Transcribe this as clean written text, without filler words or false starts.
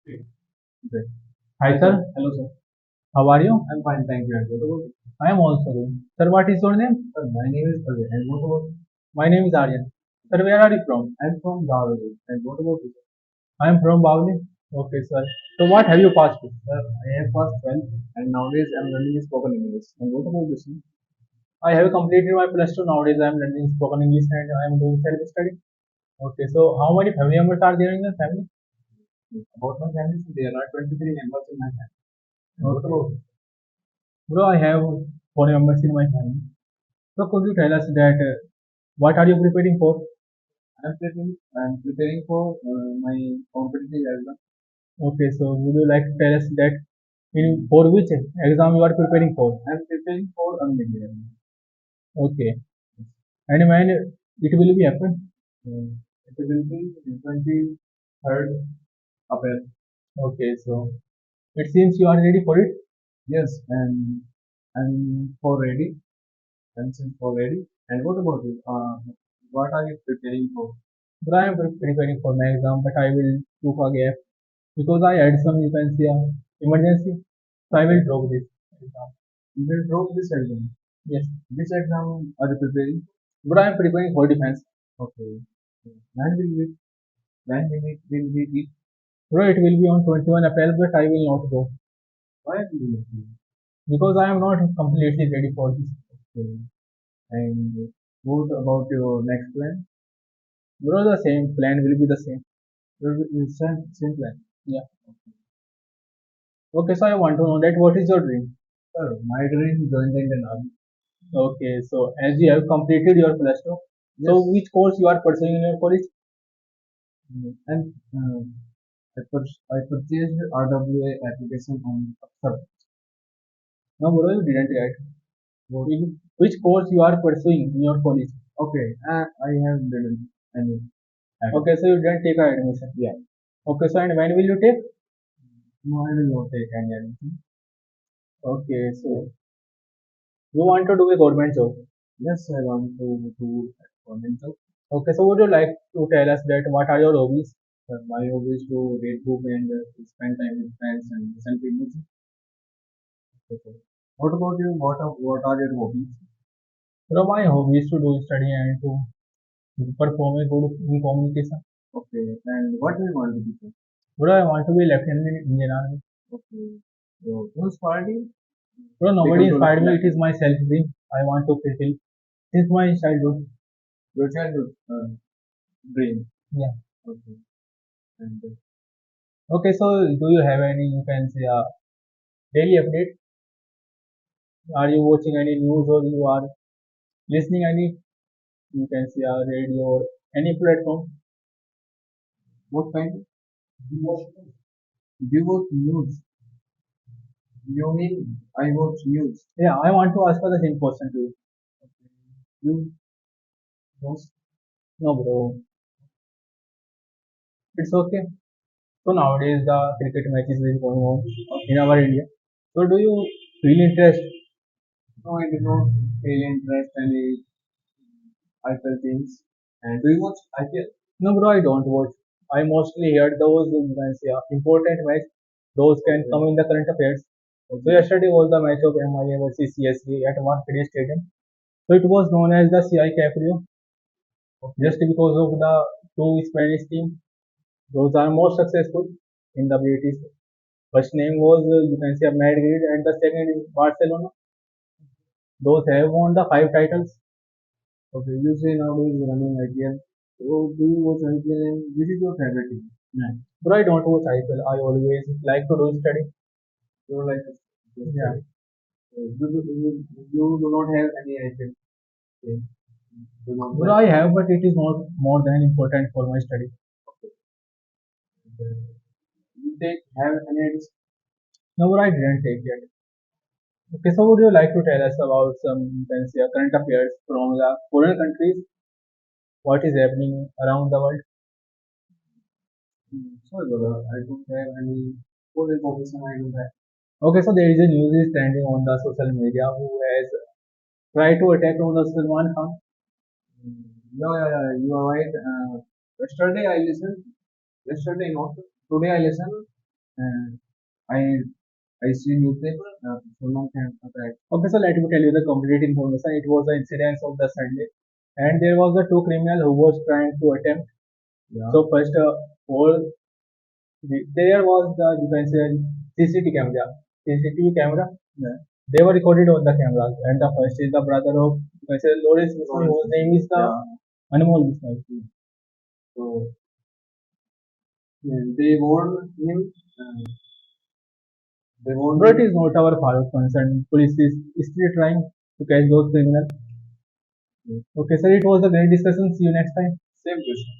Okay. Hi, sir. Hello, sir. How are you? I'm fine, thank you. And what about you? I am also good. Sir, what is your name? Sir, my name is Ajay. And what about you? My name is Aryan. Sir, where are you from? I'm from Bhavali. And what about you? I am from Bhavali. Okay, sir. So, what have you passed with? Sir, I have passed 12 and nowadays I'm learning spoken English. And what about you, sir? I have completed my plus two. Nowadays, I am learning spoken English and I am doing self study. Okay, so how many family members are there in the family? About my family, so there are 23 members in my family. What about you? Bro, I have four members in my family. So could you tell us that what are you preparing for? I'm preparing for my competitive exam. Okay, so would you like to tell us that in for which exam you are preparing for? I'm preparing for English. Okay, and when it will be happen? It will be 23rd April. Okay, so it seems you are ready for it. Yes, and I'm for ready. Consent already. And what about you? What are you preparing for? But I am preparing for my exam, but I will took a gap because I had some, you can say, emergency. So I will drop this exam. You will drop this exam. Yes. Which exam are you preparing? But I am preparing for defense. Okay. When will we? When will we be? Bro, it will be on 21 April, but I will not go. Why will you not go? Because I am not completely ready for this. Okay. And what about your next plan? Bro, the same plan will be the same. Will be the same plan. Yeah. Okay, so I want to know that what is your dream? Sir, my dream is join the Indian Army. Okay, so as you have completed your plus two, so yes, which course you are pursuing in your college? And I purchased RWA application on Upsal. No, bro, you didn't yet. Which course you are pursuing in your college? Okay, I have didn't any. Okay, so you didn't take a admission. Yeah. Okay, so and when will you take? No, I will not take any admission. Okay, so you want to do a government job? Yes, I want to do a government job. Okay, so would you like to tell us that what are your hobbies? My hobby is to read book and spend time with friends and listen to music. Okay. What about you? What are your hobbies? So my hobby is to do study and to perform a good in communication. Okay, and what do you want to be? Bro, I want to be lieutenant in Indian Army. Okay. So who inspired you? Bro, nobody inspired me. It is my self dream. I want to fulfill since my childhood. Your childhood dream. Yeah. Okay. And okay, so do you have any? You can say daily update. Are you watching any news or you are listening any? You can say radio or any platform. What kind? You watch news. You mean I watch news? Yeah, I want to ask for the same question to you. You watch? No, bro. It's okay. So nowadays the cricket matches is going on in our India. So do you feel interest? No, I do not feel interest any IPL teams. And do you watch IPL? No, bro, I don't watch. I mostly hear those you can say, important match. Those can come in the current affairs. So yesterday was the match of MIA versus CSK at Wankhede Stadium. So it was known as the CI Caprio just because of the two Spanish teams. Those are most successful in the British. First name was you can say Madrid and the second is Barcelona. Those have won the five titles. Okay, you say nowadays running IPL. So do you watch IPL and which is your favorite team? Yeah. But I don't watch IPL. I always like to do study. You like to study? Yeah. You do not have any IPL team. But I have, but it is not more than important for my study. Okay. You take have any ideas? No, but I didn't take yet. Okay, so would you like to tell us about some you can say, current affairs from the foreign countries? What is happening around the world? Sorry, brother, I don't have any full information. I don't have. Okay, so there is a news is trending on the social media who has tried to attack on the Salman Khan. Yeah, you are right. Yesterday I listened. Yesterday not. Today I listened. and I I see you play for long time. Okay, so let me tell you the complete information. It was the incident of the Sunday, and there was the two criminal who was trying to attempt. Yeah. So first, all there was the you can say CCTV camera. CCTV camera. Yeah. They were recorded on the cameras, and the first is the brother of you can say Lawrence Bisnoy, whose name is the Anmol Bisnoy. So yeah, they warned him. They warned. But it is not our part concern. Police is still trying to catch those criminals. Okay, sir. It was a great discussion. See you next time. Same question.